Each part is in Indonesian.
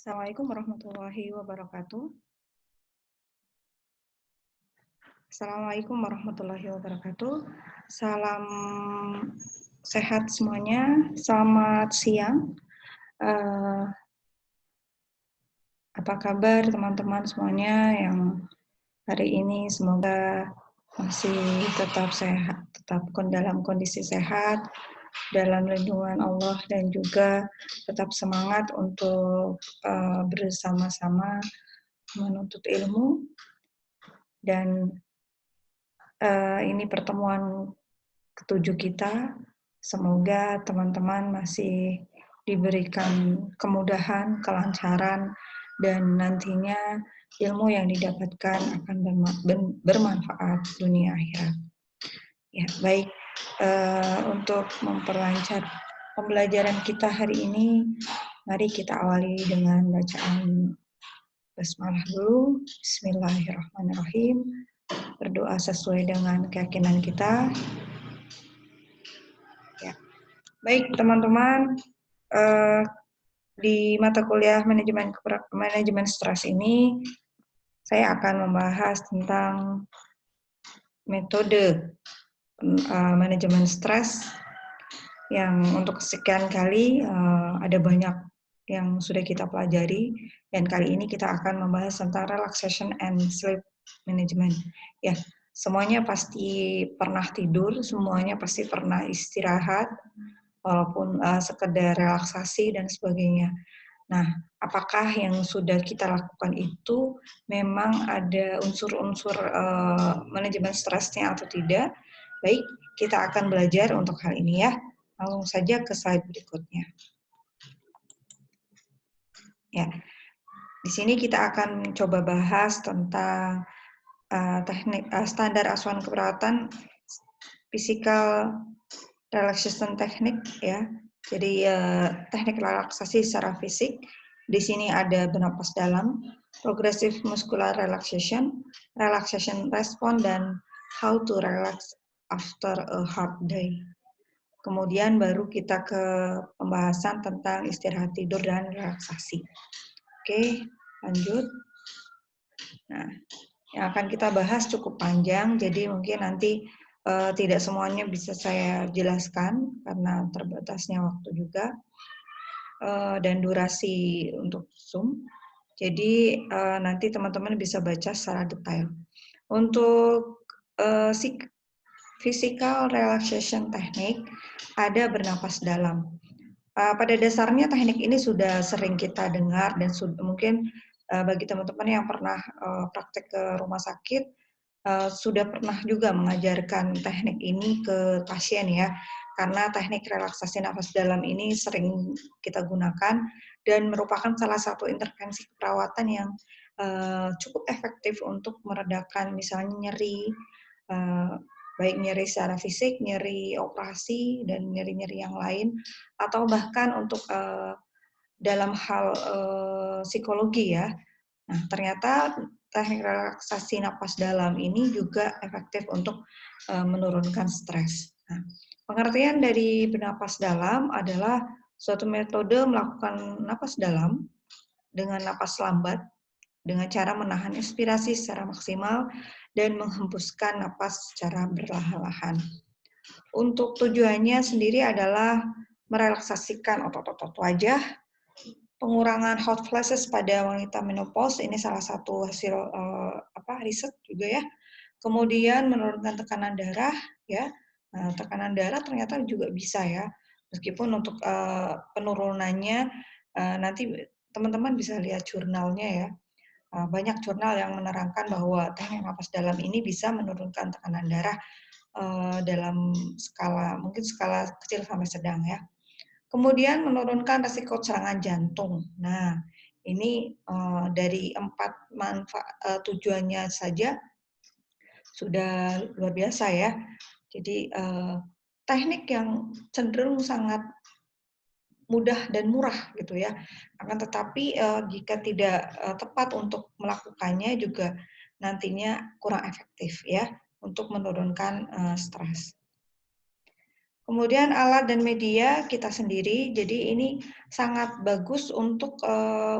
Assalamualaikum warahmatullahi wabarakatuh. Assalamualaikum warahmatullahi wabarakatuh. Salam sehat semuanya. Selamat siang. Apa kabar teman-teman semuanya yang hari ini semoga masih tetap sehat, tetap dalam kondisi sehat, dalam lindungan Allah dan juga tetap semangat untuk bersama-sama menuntut ilmu. Dan ini pertemuan ketujuh kita. Semoga teman-teman masih diberikan kemudahan, kelancaran, dan nantinya ilmu yang didapatkan akan bermanfaat dunia akhirat. Ya, baik. Untuk memperlancar pembelajaran kita hari ini, mari kita awali dengan bacaan basmalah dulu. Bismillahirrahmanirrahim. Berdoa sesuai dengan keyakinan kita. Ya. Baik, teman-teman, di mata kuliah manajemen stres ini, saya akan membahas tentang metode manajemen stres yang untuk sekian kali ada banyak yang sudah kita pelajari, dan kali ini kita akan membahas tentang relaxation and sleep management. Ya, semuanya pasti pernah tidur, semuanya pasti pernah istirahat, walaupun sekedar relaksasi dan sebagainya. Nah, apakah yang sudah kita lakukan itu memang ada unsur-unsur manajemen stresnya atau tidak? Baik, kita akan belajar untuk hal ini ya. Langsung saja ke slide berikutnya. Ya, di sini kita akan coba bahas tentang teknik standar asuhan keperawatan physical relaxation technique ya. Jadi teknik relaksasi secara fisik. Di sini ada bernapas dalam, progressive muscular relaxation, relaxation response, dan how to relax after a hard day. Kemudian baru kita ke pembahasan tentang istirahat tidur dan relaksasi. Oke, lanjut. Nah, yang akan kita bahas cukup panjang, jadi mungkin nanti tidak semuanya bisa saya jelaskan karena terbatasnya waktu juga dan durasi untuk Zoom. Jadi nanti teman-teman bisa baca secara detail. Untuk physical relaxation technique ada bernapas dalam. Pada dasarnya teknik ini sudah sering kita dengar dan mungkin bagi teman-teman yang pernah praktek ke rumah sakit sudah pernah juga mengajarkan teknik ini ke pasien ya, karena teknik relaksasi nafas dalam ini sering kita gunakan dan merupakan salah satu intervensi keperawatan yang cukup efektif untuk meredakan misalnya nyeri, baik nyeri secara fisik, nyeri operasi, dan nyeri-nyeri yang lain, atau bahkan untuk dalam hal psikologi ya. Nah, ternyata teknik relaksasi napas dalam ini juga efektif untuk menurunkan stres. Nah, pengertian dari bernapas dalam adalah suatu metode melakukan napas dalam dengan napas lambat dengan cara menahan inspirasi secara maksimal dan menghembuskan napas secara perlahan-lahan. Untuk tujuannya sendiri adalah merelaksasikan otot-otot wajah, pengurangan hot flashes pada wanita menopause, ini salah satu hasil riset juga ya. Kemudian menurunkan tekanan darah ya. Nah, tekanan darah ternyata juga bisa ya. Meskipun untuk penurunannya nanti teman-teman bisa lihat jurnalnya ya. Banyak jurnal yang menerangkan bahwa teknik napas dalam ini bisa menurunkan tekanan darah dalam skala kecil sampai sedang ya. Kemudian menurunkan risiko serangan jantung. Nah, ini dari 4 tujuannya saja sudah luar biasa ya. Jadi teknik yang cenderung sangat mudah dan murah gitu ya. Akan tetapi jika tidak tepat untuk melakukannya juga nantinya kurang efektif ya untuk menurunkan stres. Kemudian alat dan media kita sendiri, jadi ini sangat bagus untuk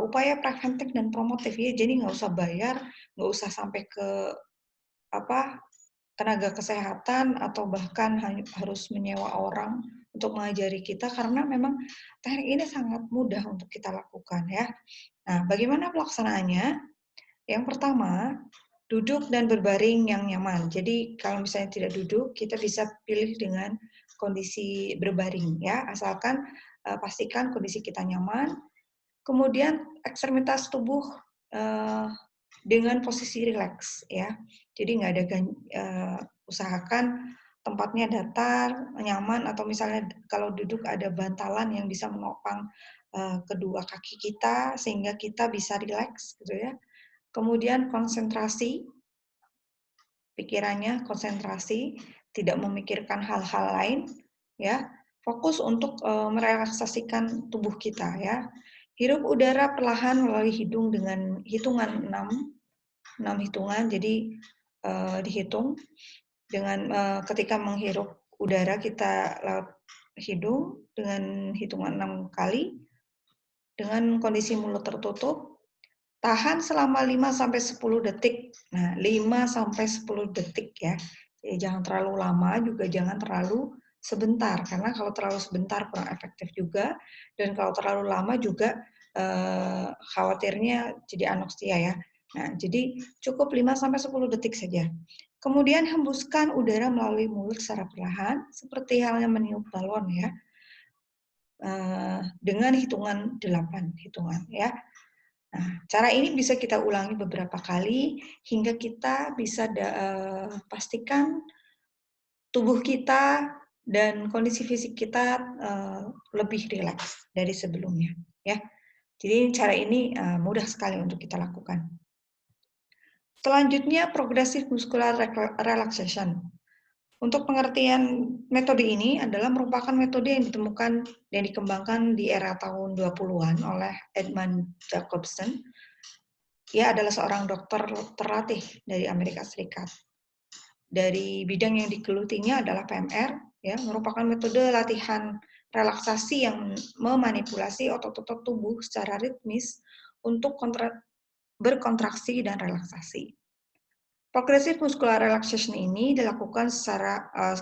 upaya preventif dan promotif ya. Jadi nggak usah bayar, nggak usah sampai ke apa tenaga kesehatan atau bahkan harus menyewa orang untuk mengajari kita karena memang teknik ini sangat mudah untuk kita lakukan ya. Nah, bagaimana pelaksanaannya? Yang pertama, duduk dan berbaring yang nyaman. Jadi kalau misalnya tidak duduk, kita bisa pilih dengan kondisi berbaring ya, asalkan pastikan kondisi kita nyaman. Kemudian ekstremitas tubuh uh, dengan posisi rileks ya. Jadi nggak ada usahakan tempatnya datar, nyaman atau misalnya kalau duduk ada bantalan yang bisa menopang kedua kaki kita sehingga kita bisa rileks gitu ya. Kemudian konsentrasi, pikirannya konsentrasi, tidak memikirkan hal-hal lain, ya. Fokus untuk merelaksasikan tubuh kita, ya. Hirup udara perlahan melalui hidung dengan hitungan 6 hitungan. Jadi dihitung dengan ketika menghirup udara kita lewat hidung dengan hitungan 6 kali dengan kondisi mulut tertutup. Tahan selama 5-10 detik. Nah, 5-10 detik ya. Jadi jangan terlalu lama, juga jangan terlalu sebentar. Karena kalau terlalu sebentar kurang efektif juga. Dan kalau terlalu lama juga khawatirnya jadi anoksia ya. Nah, jadi cukup 5-10 detik saja. Kemudian hembuskan udara melalui mulut secara perlahan, seperti halnya meniup balon ya. Dengan hitungan 8 hitungan ya. Nah, cara ini bisa kita ulangi beberapa kali hingga kita bisa pastikan tubuh kita dan kondisi fisik kita lebih rileks dari sebelumnya, ya. Jadi cara ini mudah sekali untuk kita lakukan. Selanjutnya progressive muscular relaxation. Untuk pengertian metode ini adalah merupakan metode yang ditemukan dan dikembangkan di era tahun 20-an oleh Edmund Jacobson. Ia adalah seorang dokter terlatih dari Amerika Serikat. Dari bidang yang digelutinya adalah PMR, ya, merupakan metode latihan relaksasi yang memanipulasi otot-otot tubuh secara ritmis untuk berkontraksi dan relaksasi. Progressive muscular relaxation ini dilakukan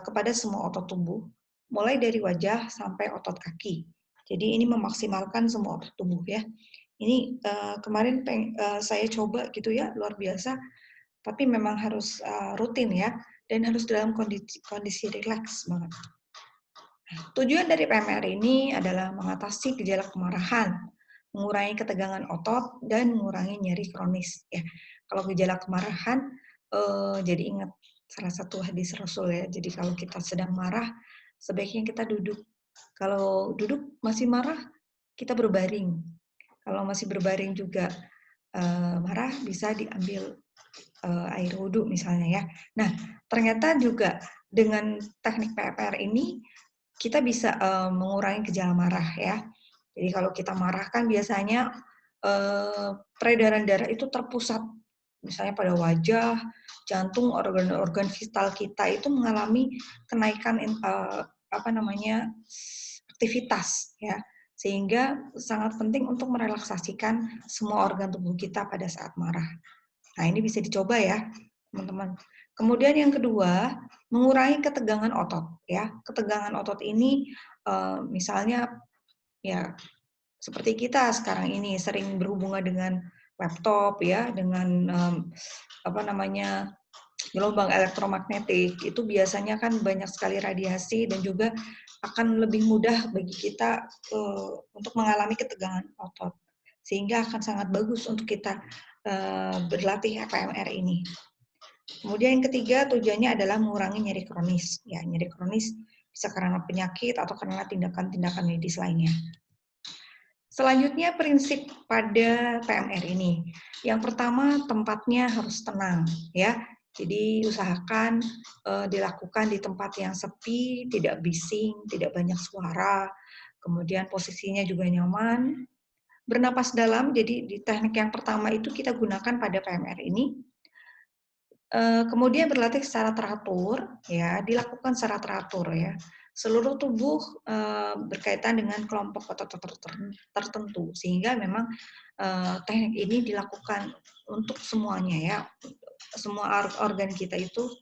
kepada semua otot tubuh, mulai dari wajah sampai otot kaki. Jadi ini memaksimalkan semua otot tubuh ya. Ini kemarin saya coba gitu ya, luar biasa. Tapi memang harus rutin ya, dan harus dalam kondisi rileks banget. Tujuan dari PMR ini adalah mengatasi gejala kemarahan, mengurangi ketegangan otot, dan mengurangi nyeri kronis. Ya, kalau gejala kemarahan, jadi ingat salah satu hadis Rasul ya. Jadi kalau kita sedang marah, sebaiknya kita duduk. Kalau duduk masih marah, kita berbaring. Kalau masih berbaring juga marah, bisa diambil air wudhu misalnya ya. Nah, ternyata juga dengan teknik PMR ini kita bisa mengurangi gejala marah ya. Jadi kalau kita marah kan biasanya peredaran darah itu terpusat, misalnya pada wajah, jantung, organ-organ vital kita itu mengalami kenaikan aktivitas ya, sehingga sangat penting untuk merelaksasikan semua organ tubuh kita pada saat marah. Nah, ini bisa dicoba ya, teman-teman. Kemudian yang kedua, mengurangi ketegangan otot ya. Ketegangan otot ini misalnya ya seperti kita sekarang ini sering berhubungan dengan laptop ya, dengan gelombang elektromagnetik, itu biasanya kan banyak sekali radiasi dan juga akan lebih mudah bagi kita untuk mengalami ketegangan otot. Sehingga akan sangat bagus untuk kita berlatih PMR ini. Kemudian yang ketiga, tujuannya adalah mengurangi nyeri kronis. Ya, nyeri kronis bisa karena penyakit atau karena tindakan-tindakan medis lainnya. Selanjutnya prinsip pada PMR ini. Yang pertama, tempatnya harus tenang ya. Jadi usahakan dilakukan di tempat yang sepi, tidak bising, tidak banyak suara. Kemudian posisinya juga nyaman. Bernapas dalam, jadi di teknik yang pertama itu kita gunakan pada PMR ini. Kemudian berlatih secara teratur, ya, dilakukan secara teratur ya. seluruh tubuh berkaitan dengan kelompok otot tertentu, sehingga memang teknik ini dilakukan untuk semuanya ya, semua organ kita itu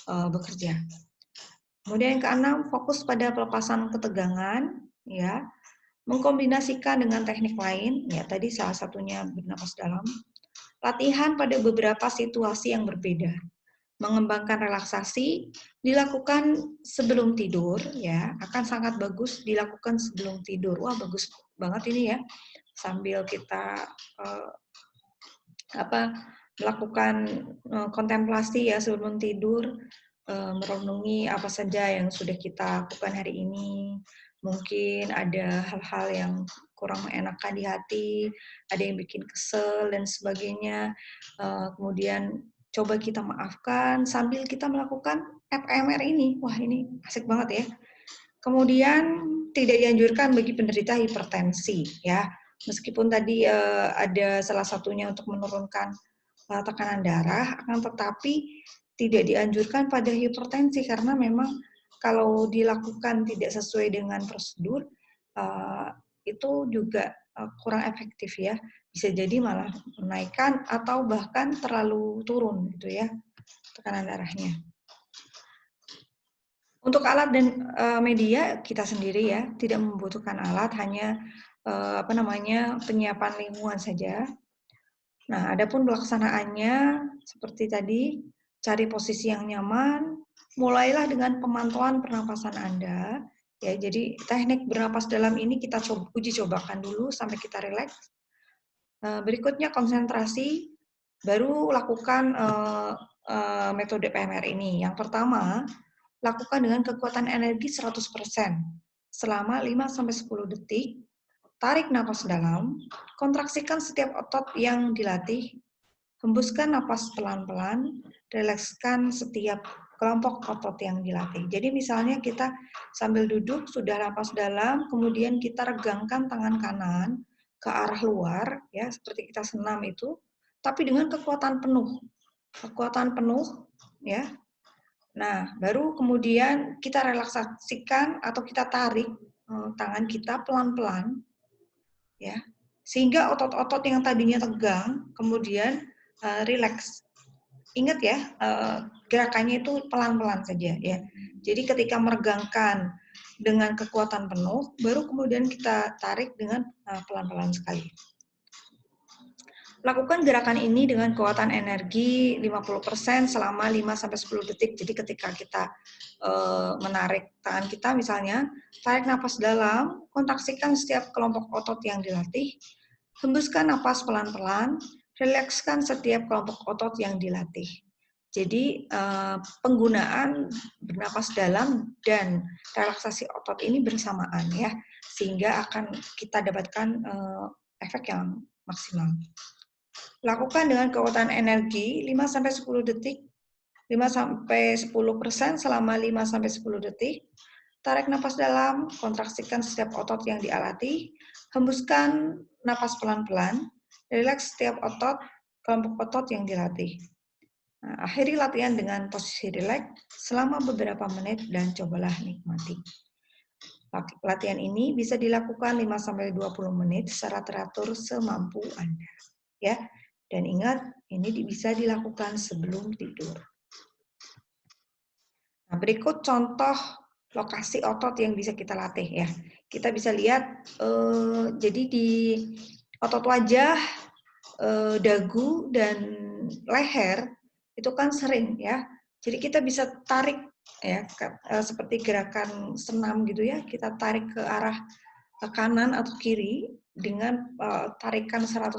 bekerja. Kemudian yang keenam, fokus pada pelepasan ketegangan, ya, mengkombinasikan dengan teknik lain, ya tadi salah satunya bernapas dalam, latihan pada beberapa situasi yang berbeda, mengembangkan relaksasi, dilakukan sebelum tidur, ya, akan sangat bagus dilakukan sebelum tidur. Wah, bagus banget ini ya, sambil kita melakukan kontemplasi ya sebelum tidur, merenungi apa saja yang sudah kita lakukan hari ini. Mungkin ada hal-hal yang kurang mengenakan di hati, ada yang bikin kesel dan sebagainya. Kemudian coba kita maafkan sambil kita melakukan FMR ini. Wah, ini asik banget ya. Kemudian tidak dianjurkan bagi penderita hipertensi ya. Meskipun tadi ada salah satunya untuk menurunkan tekanan darah, akan tetapi tidak dianjurkan pada hipertensi karena memang kalau dilakukan tidak sesuai dengan prosedur itu juga kurang efektif ya. Bisa jadi malah menaikkan atau bahkan terlalu turun gitu ya tekanan darahnya. Untuk alat dan media kita sendiri ya, tidak membutuhkan alat, hanya penyiapan lingkungan saja. Nah, adapun pelaksanaannya seperti tadi, cari posisi yang nyaman, mulailah dengan pemantauan pernapasan Anda. Ya, jadi teknik bernapas dalam ini kita uji cobakan dulu sampai kita rileks. Berikutnya konsentrasi, baru lakukan metode PMR ini. Yang pertama, lakukan dengan kekuatan energi 100% selama 5-10 detik. Tarik napas dalam, kontraksikan setiap otot yang dilatih, hembuskan napas pelan-pelan, rilekskan setiap kelompok otot yang dilatih. Jadi misalnya kita sambil duduk, sudah napas dalam, kemudian kita regangkan tangan kanan ke arah luar, ya seperti kita senam itu, tapi dengan kekuatan penuh, ya. Nah, baru kemudian kita relaksasikan atau kita tarik tangan kita pelan-pelan, ya, sehingga otot-otot yang tadinya tegang kemudian rileks. Ingat ya, gerakannya itu pelan-pelan saja ya. Jadi ketika meregangkan dengan kekuatan penuh, baru kemudian kita tarik dengan pelan-pelan sekali. Lakukan gerakan ini dengan kekuatan energi 50% selama 5-10 detik. Jadi ketika kita menarik tangan kita misalnya, tarik napas dalam, kontraksikan setiap kelompok otot yang dilatih, hembuskan napas pelan-pelan, rilekskan setiap kelompok otot yang dilatih. Jadi penggunaan bernapas dalam dan relaksasi otot ini bersamaan ya, sehingga akan kita dapatkan efek yang maksimal. Lakukan dengan kekuatan energi 5-10 detik, 5-10% selama 5-10 detik. Tarik napas dalam, kontraksikan setiap otot yang dilatih, hembuskan napas pelan-pelan, rileks setiap otot, kelompok otot yang dilatih. Nah, akhiri latihan dengan posisi rileks selama beberapa menit dan cobalah nikmati. Latihan ini bisa dilakukan 5-20 menit secara teratur semampu Anda. Ya, dan ingat, ini bisa dilakukan sebelum tidur. Nah, berikut contoh lokasi otot yang bisa kita latih ya. Kita bisa lihat, jadi di otot wajah, dagu, dan leher, itu kan sering ya. Jadi kita bisa tarik ya, seperti gerakan senam gitu ya, kita tarik ke arah kanan atau kiri dengan tarikan 100%,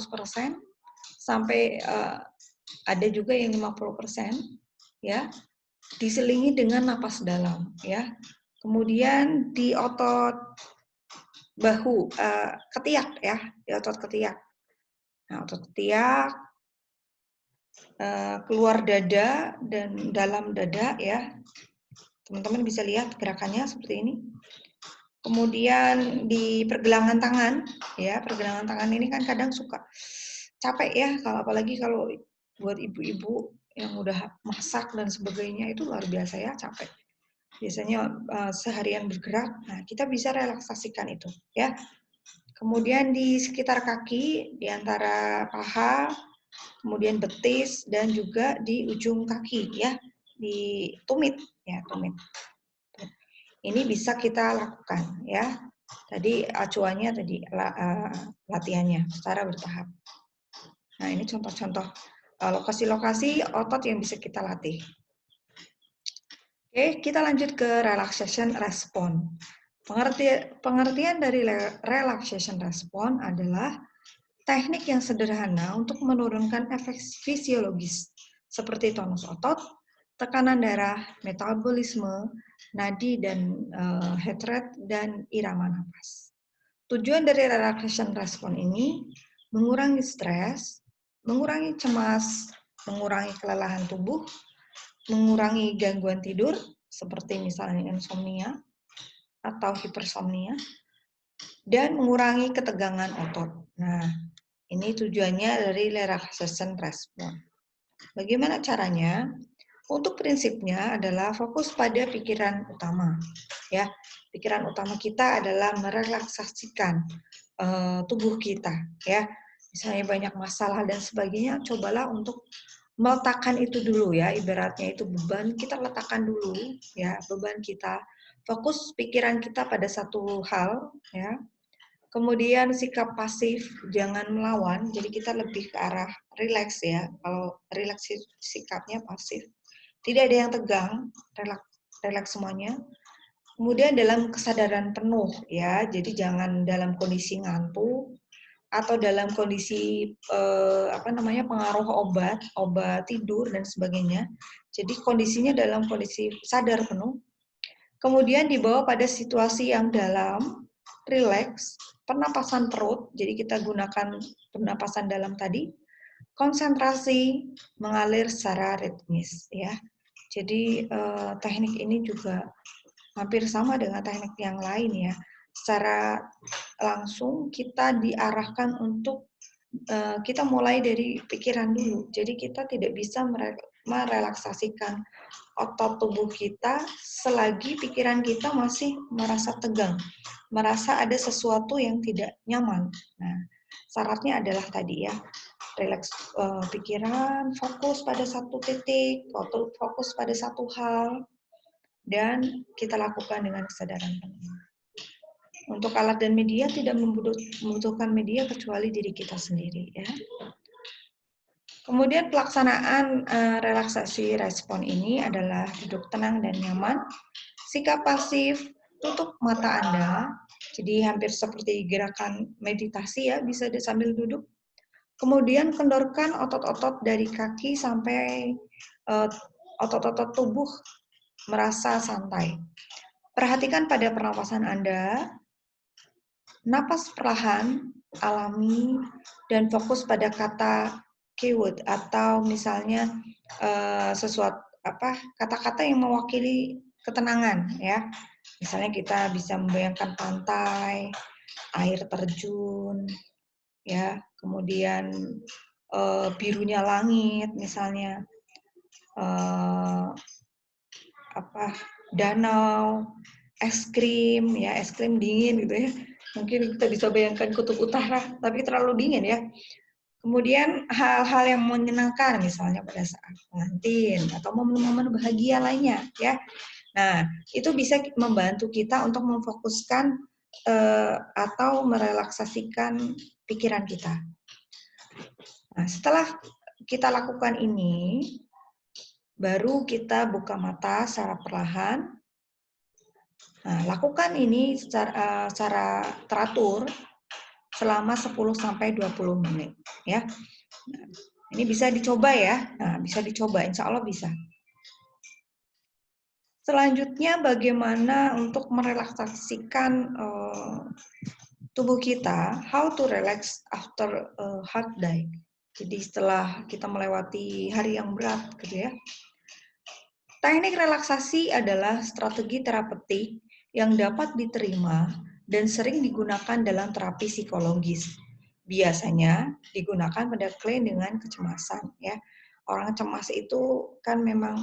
sampai ada juga yang 50% ya, diselingi dengan napas dalam ya. Kemudian di otot bahu, ketiak ya, di otot ketiak. Nah, otot ketiak, keluar dada dan dalam dada ya. Teman-teman bisa lihat gerakannya seperti ini. Kemudian di pergelangan tangan ya, pergelangan tangan ini kan kadang suka capek ya, kalau apalagi kalau buat ibu-ibu yang udah masak dan sebagainya, itu luar biasa ya capek. biasanya seharian bergerak, nah kita bisa relaksasikan itu ya. Kemudian di sekitar kaki, di antara paha, kemudian betis dan juga di ujung kaki ya, di tumit ya, tumit. Ini bisa kita lakukan ya. Tadi acuannya tadi latihannya secara bertahap. Nah, ini contoh-contoh lokasi-lokasi otot yang bisa kita latih. Oke, kita lanjut ke relaxation response. Pengertian dari relaxation response adalah teknik yang sederhana untuk menurunkan efek fisiologis seperti tonus otot, tekanan darah, metabolisme, nadi dan heart rate, dan irama nafas. Tujuan dari relaxation response ini mengurangi stres, mengurangi cemas, mengurangi kelelahan tubuh, mengurangi gangguan tidur seperti misalnya insomnia atau hipersomnia, dan mengurangi ketegangan otot. Nah, ini tujuannya dari relaxation response. Bagaimana caranya? Untuk prinsipnya adalah fokus pada pikiran utama. Ya, pikiran utama kita adalah merelaksasikan tubuh kita. Ya, misalnya banyak masalah dan sebagainya, cobalah untuk meletakkan itu dulu ya. Ibaratnya itu beban, kita letakkan dulu ya beban kita. Fokus pikiran kita pada satu hal ya. Kemudian sikap pasif, jangan melawan. Jadi kita lebih ke arah rileks ya. Kalau rileks sikapnya pasif. Tidak ada yang tegang, rileks semuanya. Kemudian dalam kesadaran penuh ya. Jadi jangan dalam kondisi ngantuk atau dalam kondisi pengaruh obat tidur dan sebagainya. Jadi kondisinya dalam kondisi sadar penuh. Kemudian dibawa pada situasi yang dalam, rileks, pernapasan perut, jadi kita gunakan pernapasan dalam tadi, konsentrasi, mengalir secara ritmis ya. Jadi teknik ini juga hampir sama dengan teknik yang lain ya. Secara langsung kita diarahkan untuk kita mulai dari pikiran dulu. Jadi kita tidak bisa merelaksasikan otot tubuh kita selagi pikiran kita masih merasa tegang, merasa ada sesuatu yang tidak nyaman. Nah, syaratnya adalah tadi ya, rileks pikiran, fokus pada satu titik, fokus pada satu hal, dan kita lakukan dengan kesadaran penuh. Untuk alat dan media tidak membutuhkan media kecuali diri kita sendiri ya. Kemudian pelaksanaan relaksasi respon ini adalah duduk tenang dan nyaman, sikap pasif, tutup mata Anda, jadi hampir seperti gerakan meditasi ya, bisa sambil duduk. Kemudian kendorkan otot-otot dari kaki sampai otot-otot tubuh merasa santai. Perhatikan pada pernapasan Anda, napas perlahan, alami, dan fokus pada kata keyword atau misalnya sesuatu kata-kata yang mewakili ketenangan ya. Misalnya kita bisa membayangkan pantai, air terjun, ya, kemudian birunya langit misalnya, danau, es krim ya, es krim dingin gitu ya. Mungkin kita bisa bayangkan kutub utara, tapi terlalu dingin ya. Kemudian hal-hal yang menyenangkan, misalnya pada saat pengantin atau momen-momen bahagia lainnya, ya. Nah, itu bisa membantu kita untuk memfokuskan atau merelaksasikan pikiran kita. Nah, setelah kita lakukan ini, baru kita buka mata secara perlahan. Nah, lakukan ini secara teratur selama 10-20 menit ya. Nah, ini bisa dicoba ya. Nah, bisa dicoba, insya Allah bisa. Selanjutnya bagaimana untuk merelaksasikan tubuh kita, how to relax after a hard day. Jadi setelah kita melewati hari yang berat gitu ya. Teknik relaksasi adalah strategi terapeutik yang dapat diterima dan sering digunakan dalam terapi psikologis. Biasanya digunakan pada klien dengan kecemasan ya. Orang cemas itu kan memang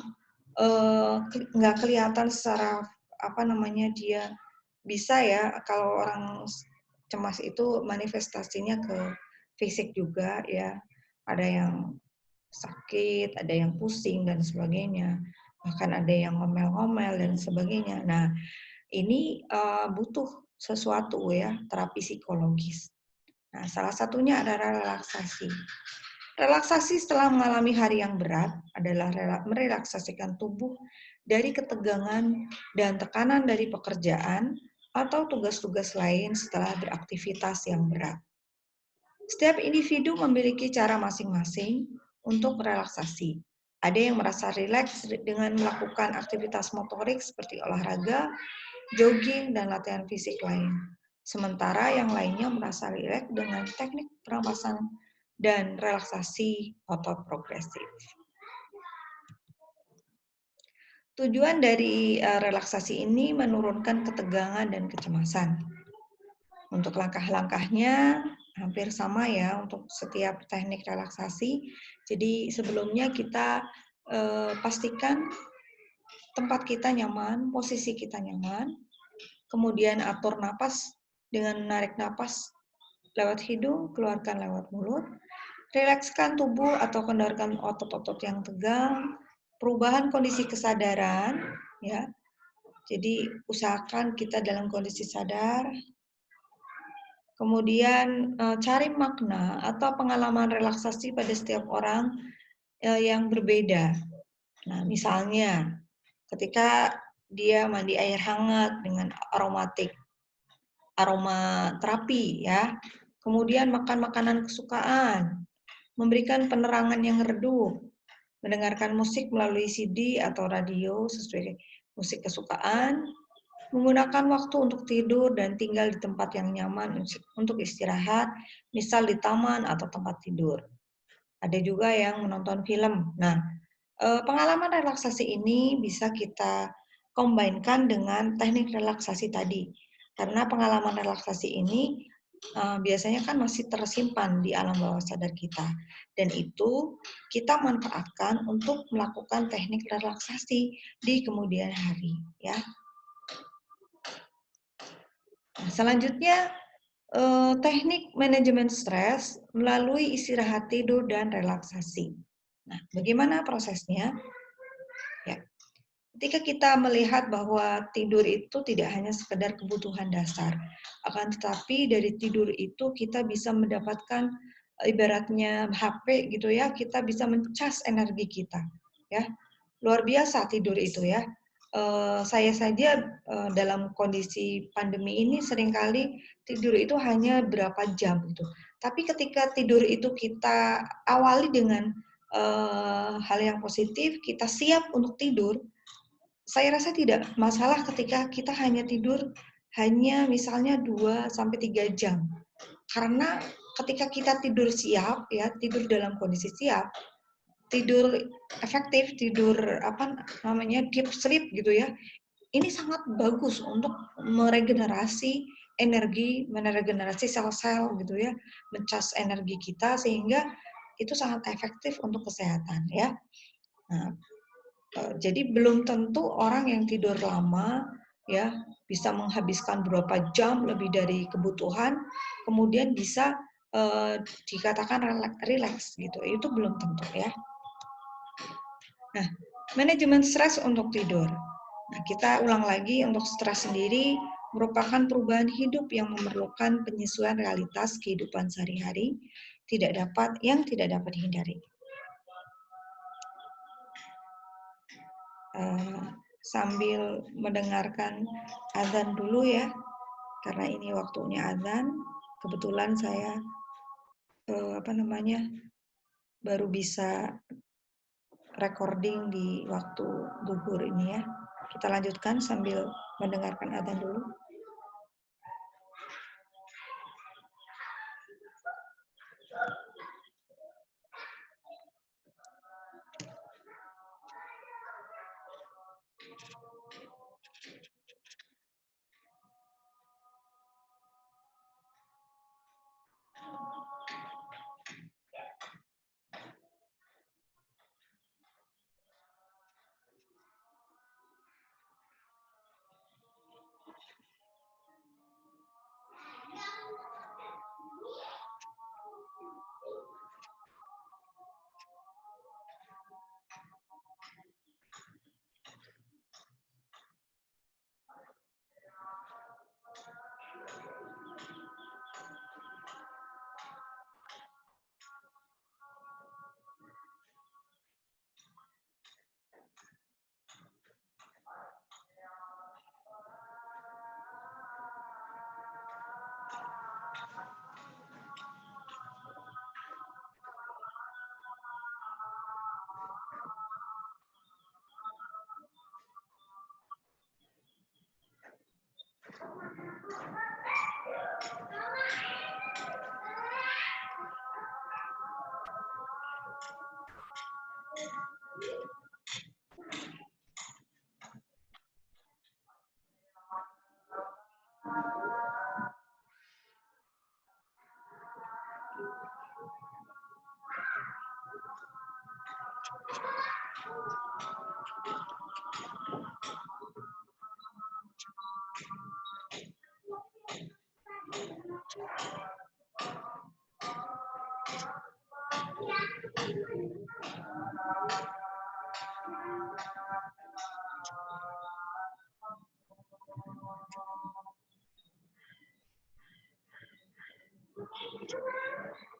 nggak kelihatan secara dia bisa ya, kalau orang cemas itu manifestasinya ke fisik juga ya. Ada yang sakit, ada yang pusing dan sebagainya. Bahkan ada yang ngomel-ngomel dan sebagainya. Nah, ini butuh sesuatu ya, terapi psikologis. Nah, salah satunya adalah relaksasi. Relaksasi setelah mengalami hari yang berat adalah merelaksasikan tubuh dari ketegangan dan tekanan dari pekerjaan atau tugas-tugas lain setelah beraktivitas yang berat. Setiap individu memiliki cara masing-masing untuk relaksasi. Ada yang merasa rileks dengan melakukan aktivitas motorik seperti olahraga, jogging, dan latihan fisik lain. Sementara yang lainnya merasa rileks dengan teknik pernapasan dan relaksasi otot progresif. Tujuan dari relaksasi ini menurunkan ketegangan dan kecemasan. Untuk langkah-langkahnya hampir sama ya untuk setiap teknik relaksasi. Jadi sebelumnya kita pastikan tempat kita nyaman, posisi kita nyaman, kemudian atur napas dengan menarik napas lewat hidung, keluarkan lewat mulut. Rilekskan tubuh atau kendorkan otot-otot yang tegang. Perubahan kondisi kesadaran, ya. Jadi usahakan kita dalam kondisi sadar. Kemudian cari makna atau pengalaman relaksasi pada setiap orang yang berbeda. Nah, misalnya ketika dia mandi air hangat dengan aroma terapi, ya. Kemudian makan makanan kesukaan, memberikan penerangan yang redup, mendengarkan musik melalui CD atau radio sesuai musik kesukaan, menggunakan waktu untuk tidur dan tinggal di tempat yang nyaman untuk istirahat, misal di taman atau tempat tidur. Ada juga yang menonton film. Nah, pengalaman relaksasi ini bisa kita combine-kan dengan teknik relaksasi tadi. Karena pengalaman relaksasi ini biasanya kan masih tersimpan di alam bawah sadar kita. Dan itu kita manfaatkan untuk melakukan teknik relaksasi di kemudian hari. Ya. Nah, selanjutnya, teknik manajemen stres melalui istirahat tidur dan relaksasi. Nah, bagaimana prosesnya? Ya. Ketika kita melihat bahwa tidur itu tidak hanya sekedar kebutuhan dasar, akan tetapi dari tidur itu kita bisa mendapatkan ibaratnya HP gitu ya, kita bisa mencas energi kita, ya. Luar biasa tidur itu ya. Saya saja dalam kondisi pandemi ini seringkali tidur itu hanya berapa jam gitu. Tapi ketika tidur itu kita awali dengan hal yang positif, kita siap untuk tidur, saya rasa tidak masalah ketika kita hanya tidur hanya misalnya 2 sampai 3 jam. Karena ketika kita tidur siap ya, tidur dalam kondisi siap, tidur efektif, tidur deep sleep gitu ya. Ini sangat bagus untuk meregenerasi energi, meregenerasi sel-sel gitu ya, mencas energi kita sehingga itu sangat efektif untuk kesehatan ya. Nah, jadi belum tentu orang yang tidur lama ya bisa menghabiskan berapa jam lebih dari kebutuhan, kemudian bisa dikatakan rileks gitu. Itu belum tentu ya. Nah, manajemen stres untuk tidur. Nah, kita ulang lagi untuk stres sendiri merupakan perubahan hidup yang memerlukan penyesuaian realitas kehidupan sehari-hari yang tidak dapat dihindari. Sambil mendengarkan azan dulu ya, karena ini waktunya azan. Kebetulan saya baru bisa recording di waktu zuhur ini ya. Kita lanjutkan sambil mendengarkan azan dulu.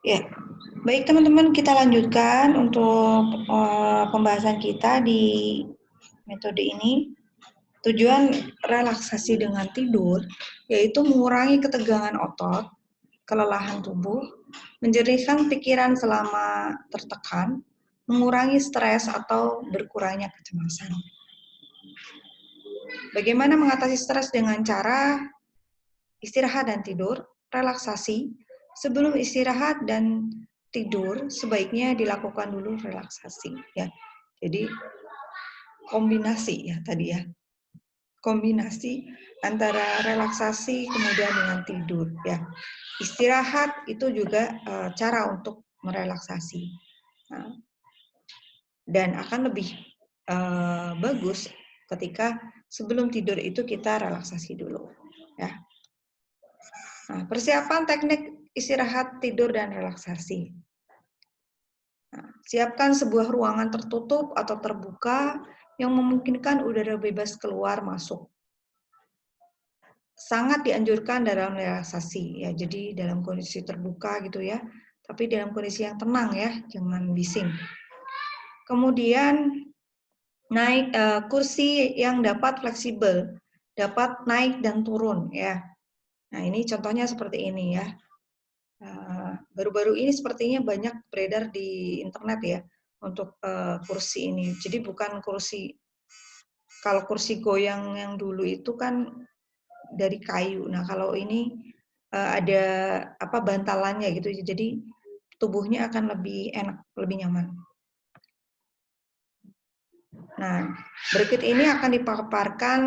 Ya, baik teman-teman, kita lanjutkan untuk pembahasan kita di metode ini. Tujuan relaksasi dengan tidur yaitu mengurangi ketegangan otot, kelelahan tubuh, menjernihkan pikiran selama tertekan, mengurangi stres atau berkurangnya kecemasan. Bagaimana mengatasi stres dengan cara istirahat dan tidur, relaksasi. Sebelum istirahat dan tidur sebaiknya dilakukan dulu relaksasi ya. Jadi kombinasi ya tadi ya. Kombinasi antara relaksasi kemudian dengan tidur ya. Istirahat itu juga cara untuk merelaksasi. Nah, dan akan lebih bagus ketika sebelum tidur itu kita relaksasi dulu ya. Nah, persiapan teknik istirahat, tidur, dan relaksasi. Nah, siapkan sebuah ruangan tertutup atau terbuka yang memungkinkan udara bebas keluar masuk. Sangat dianjurkan dalam relaksasi ya, jadi dalam kondisi terbuka gitu ya, tapi dalam kondisi yang tenang ya, jangan bising. Kemudian naik kursi yang dapat fleksibel, dapat naik dan turun ya. Nah ini contohnya seperti ini ya. Baru-baru ini sepertinya banyak beredar di internet ya untuk kursi ini. Jadi bukan kursi, kalau kursi goyang yang dulu itu kan dari kayu. Nah kalau ini ada apa bantalannya gitu. Jadi tubuhnya akan lebih enak, lebih nyaman. Nah berikut ini akan dipaparkan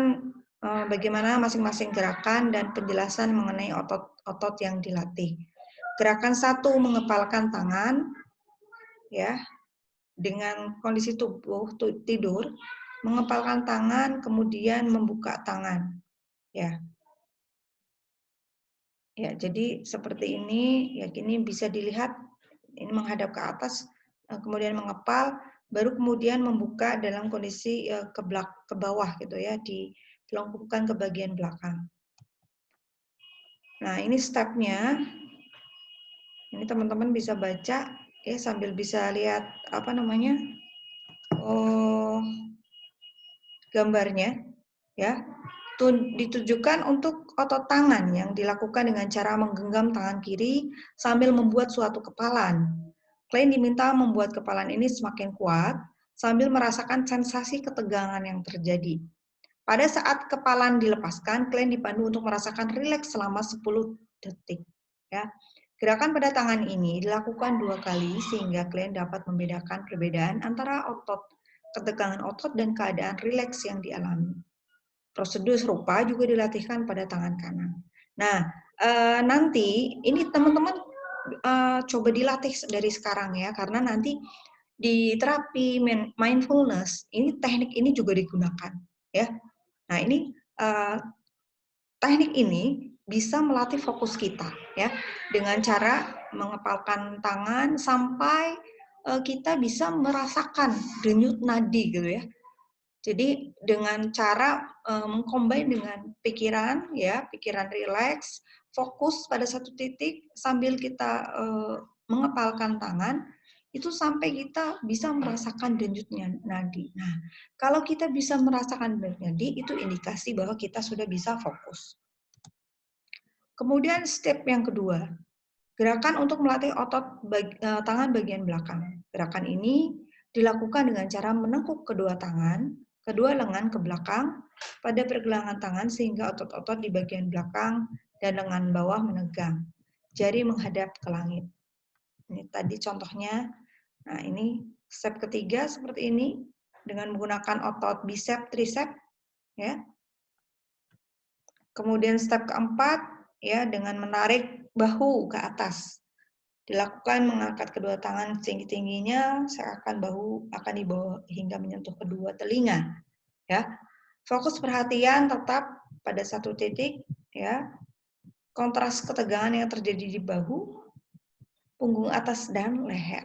bagaimana masing-masing gerakan dan penjelasan mengenai otot-otot yang dilatih. Gerakan 1, mengepalkan tangan, ya, dengan kondisi tubuh tidur, mengepalkan tangan, kemudian membuka tangan, ya. Ya, jadi seperti ini, ya, ini bisa dilihat, ini menghadap ke atas, kemudian mengepal, baru kemudian membuka dalam kondisi ke bawah gitu ya, dilengkupkan ke bagian belakang. Nah, ini stepnya. Ini teman-teman bisa baca ya sambil bisa lihat apa namanya gambarnya ya. Ditujukan untuk otot tangan yang dilakukan dengan cara menggenggam tangan kiri sambil membuat suatu kepalan. Klien diminta membuat kepalan ini semakin kuat sambil merasakan sensasi ketegangan yang terjadi. Pada saat kepalan dilepaskan, klien dipandu untuk merasakan rileks selama 10 detik. Ya. Gerakan pada tangan ini dilakukan 2 kali sehingga klien dapat membedakan perbedaan antara ketegangan otot dan keadaan rileks yang dialami. Prosedur serupa juga dilatihkan pada tangan kanan. Nah, nanti ini teman-teman coba dilatih dari sekarang ya, karena nanti di terapi mindfulness ini teknik ini juga digunakan ya. Nah, ini teknik ini bisa melatih fokus kita ya dengan cara mengepalkan tangan sampai kita bisa merasakan denyut nadi gitu ya. Jadi dengan cara mengcombine dengan pikiran ya, pikiran rileks, fokus pada satu titik sambil kita mengepalkan tangan itu sampai kita bisa merasakan denyutnya nadi. Nah, kalau kita bisa merasakan denyut nadi, itu indikasi bahwa kita sudah bisa fokus. Kemudian step yang kedua, gerakan untuk melatih otot tangan bagian belakang. Gerakan ini dilakukan dengan cara menekuk kedua tangan, kedua lengan ke belakang pada pergelangan tangan sehingga otot-otot di bagian belakang dan lengan bawah menegang. Jari menghadap ke langit. Ini tadi contohnya Nah, ini step ketiga seperti ini dengan menggunakan otot bicep, tricep, ya. Kemudian step keempat, ya, dengan menarik bahu ke atas. Dilakukan mengangkat kedua tangan setinggi-tingginya, seakan bahu akan dibawa hingga menyentuh kedua telinga, ya. Fokus perhatian tetap pada satu titik, ya. Kontras ketegangan yang terjadi di bahu, punggung atas dan leher.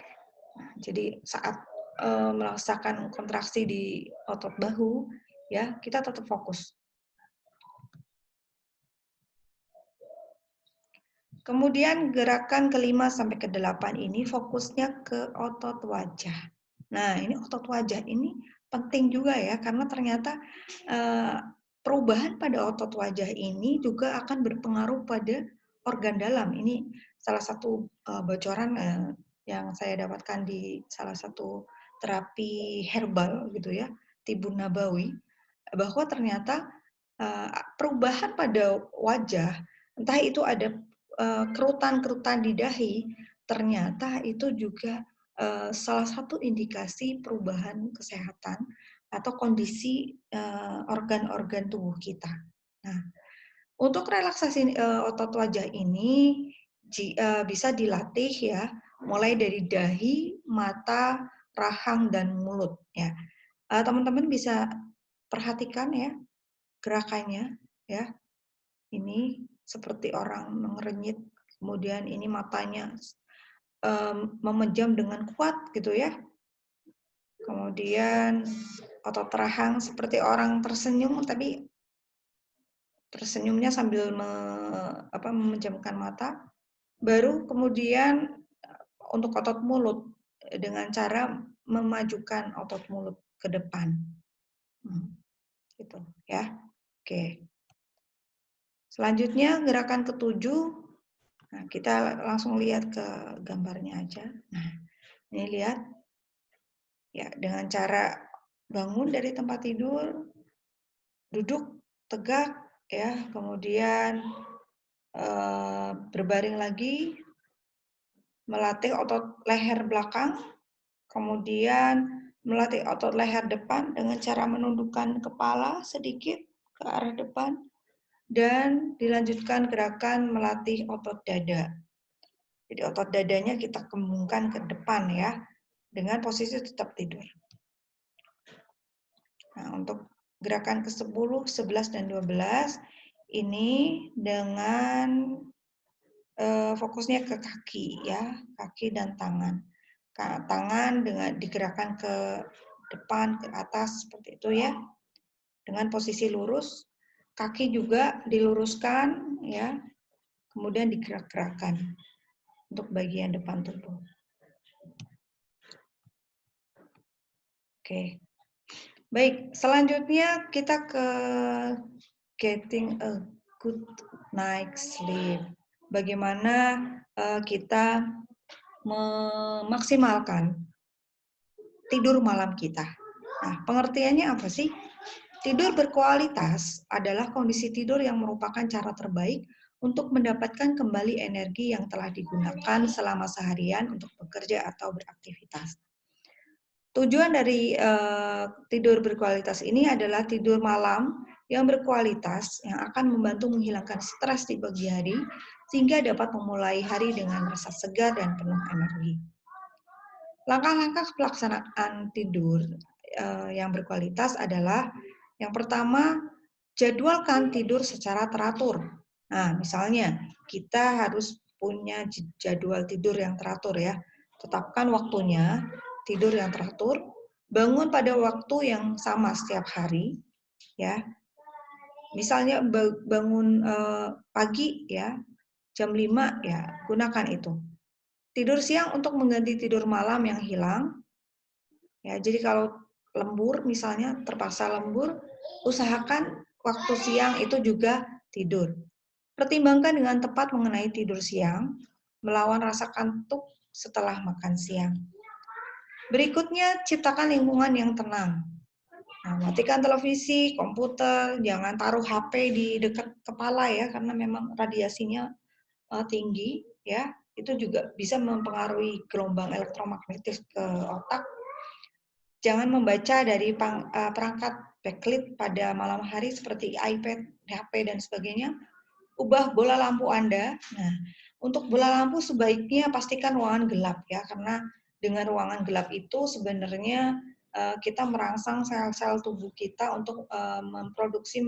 Nah, jadi saat merasakan kontraksi di otot bahu, ya, kita tetap fokus. Kemudian gerakan ke-5 sampai ke-8 ini fokusnya ke otot wajah. Nah, ini otot wajah ini penting juga ya, karena ternyata perubahan pada otot wajah ini juga akan berpengaruh pada organ dalam. Ini salah satu bocoran yang saya dapatkan di salah satu terapi herbal gitu ya, Tibun Nabawi, bahwa ternyata perubahan pada wajah, entah itu ada kerutan-kerutan di dahi, ternyata itu juga salah satu indikasi perubahan kesehatan atau kondisi organ-organ tubuh kita. Nah, untuk relaksasi otot wajah ini bisa dilatih ya, mulai dari dahi, mata, rahang, dan mulut. Ya, teman-teman bisa perhatikan ya gerakannya, ya. Ini seperti orang mengerenyit, kemudian ini matanya memejam dengan kuat gitu ya. Kemudian otot rahang seperti orang tersenyum, tapi tersenyumnya sambil memejamkan mata. Baru kemudian untuk otot mulut dengan cara memajukan otot mulut ke depan. Gitu ya. Oke. Selanjutnya gerakan ke-7. Nah, kita langsung lihat ke gambarnya aja. Nah, ini lihat. Ya, dengan cara bangun dari tempat tidur, duduk tegak ya, kemudian berbaring lagi, melatih otot leher belakang, kemudian melatih otot leher depan dengan cara menundukkan kepala sedikit ke arah depan, dan dilanjutkan gerakan melatih otot dada. Jadi otot dadanya kita kembungkan ke depan ya, dengan posisi tetap tidur. Nah, untuk gerakan ke-10, 11, dan 12 ini dengan fokusnya ke kaki ya, kaki dan tangan. Tangan dengan digerakkan ke depan, ke atas seperti itu ya, dengan posisi lurus. Kaki juga diluruskan ya, kemudian digerak-gerakkan untuk bagian depan tubuh. Oke. Baik, selanjutnya kita ke getting a good night sleep. Bagaimana kita memaksimalkan tidur malam kita. Nah, pengertiannya apa sih? Tidur berkualitas adalah kondisi tidur yang merupakan cara terbaik untuk mendapatkan kembali energi yang telah digunakan selama seharian untuk bekerja atau beraktivitas. Tujuan dari tidur berkualitas ini adalah tidur malam yang berkualitas yang akan membantu menghilangkan stres di pagi hari sehingga dapat memulai hari dengan rasa segar dan penuh energi. Langkah-langkah pelaksanaan tidur yang berkualitas adalah yang pertama, jadwalkan tidur secara teratur. Nah, misalnya kita harus punya jadwal tidur yang teratur ya. Tetapkan waktunya, tidur yang teratur, bangun pada waktu yang sama setiap hari, ya. Misalnya bangun pagi ya, jam 5 ya, gunakan itu. Tidur siang untuk mengganti tidur malam yang hilang. Ya, jadi kalau lembur misalnya terpaksa lembur, usahakan waktu siang itu juga tidur. Pertimbangkan dengan tepat mengenai tidur siang, melawan rasa kantuk setelah makan siang. Berikutnya, ciptakan lingkungan yang tenang. Nah, matikan televisi, komputer, jangan taruh HP di dekat kepala ya, karena memang radiasinya tinggi ya. itu juga bisa mempengaruhi gelombang elektromagnetis ke otak. Jangan membaca dari perangkat backlit pada malam hari seperti iPad, HP, dan sebagainya. Ubah bola lampu Anda. Nah, untuk bola lampu sebaiknya pastikan ruangan gelap ya, karena dengan ruangan gelap itu sebenarnya kita merangsang sel-sel tubuh kita untuk memproduksi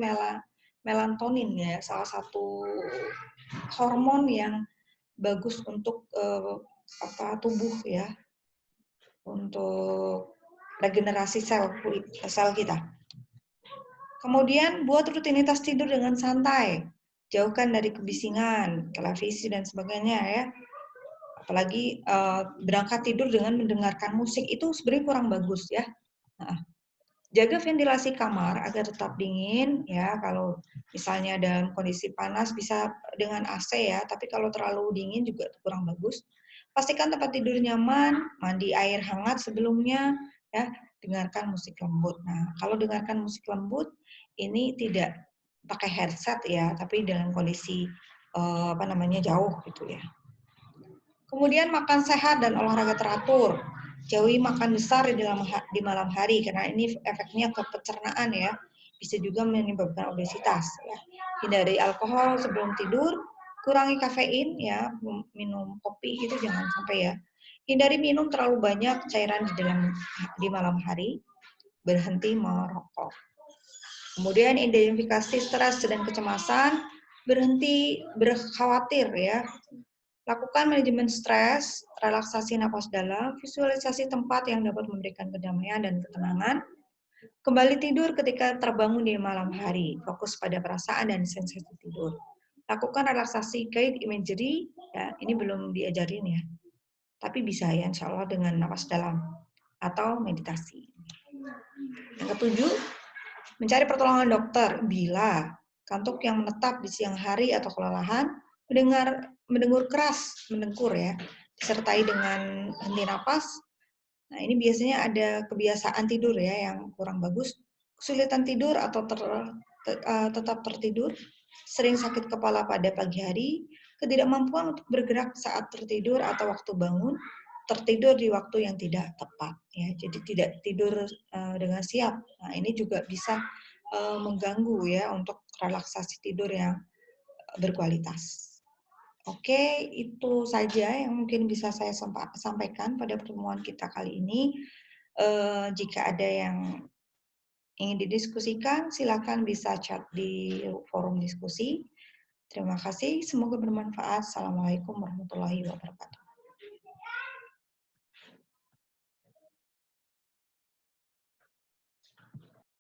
melatonin ya, salah satu hormon yang bagus untuk tubuh ya, untuk regenerasi sel kita. Kemudian buat rutinitas tidur dengan santai. Jauhkan dari kebisingan, televisi dan sebagainya ya. Apalagi berangkat tidur dengan mendengarkan musik itu sebenarnya kurang bagus ya. Nah, jaga ventilasi kamar agar tetap dingin ya. Kalau misalnya dalam kondisi panas bisa dengan AC ya, tapi kalau terlalu dingin juga kurang bagus. Pastikan tempat tidur nyaman, mandi air hangat sebelumnya ya, dengarkan musik lembut. Nah, kalau dengarkan musik lembut ini tidak pakai headset ya, tapi dalam kondisi jauh gitu ya. Kemudian makan sehat dan olahraga teratur. Jauhi makan besar di malam hari karena ini efeknya ke pencernaan ya. Bisa juga menyebabkan obesitas ya. Hindari alkohol sebelum tidur, kurangi kafein ya, minum kopi itu jangan sampai ya. Hindari minum terlalu banyak cairan di malam hari, berhenti merokok. Kemudian identifikasi stres dan kecemasan, berhenti berkhawatir ya. Lakukan manajemen stres, relaksasi napas dalam, visualisasi tempat yang dapat memberikan kedamaian dan ketenangan. Kembali tidur ketika terbangun di malam hari, fokus pada perasaan dan sensasi tidur. Lakukan relaksasi guided imagery, ya ini belum diajarin ya, tapi bisa ya insya Allah dengan napas dalam atau meditasi. Yang ketujuh, mencari pertolongan dokter bila kantuk yang menetap di siang hari atau kelelahan, mendengur keras, mendengkur ya, disertai dengan henti napas. Nah, ini biasanya ada kebiasaan tidur ya yang kurang bagus, kesulitan tidur atau tetap tertidur, sering sakit kepala pada pagi hari, ketidakmampuan untuk bergerak saat tertidur atau waktu bangun, tertidur di waktu yang tidak tepat ya. Jadi tidak tidur dengan siap. Nah, ini juga bisa mengganggu ya untuk relaksasi tidur yang berkualitas. Oke, itu saja yang mungkin bisa saya sampaikan pada pertemuan kita kali ini. Jika ada yang ingin didiskusikan, silakan bisa chat di forum diskusi. Terima kasih, semoga bermanfaat. Assalamualaikum warahmatullahi wabarakatuh.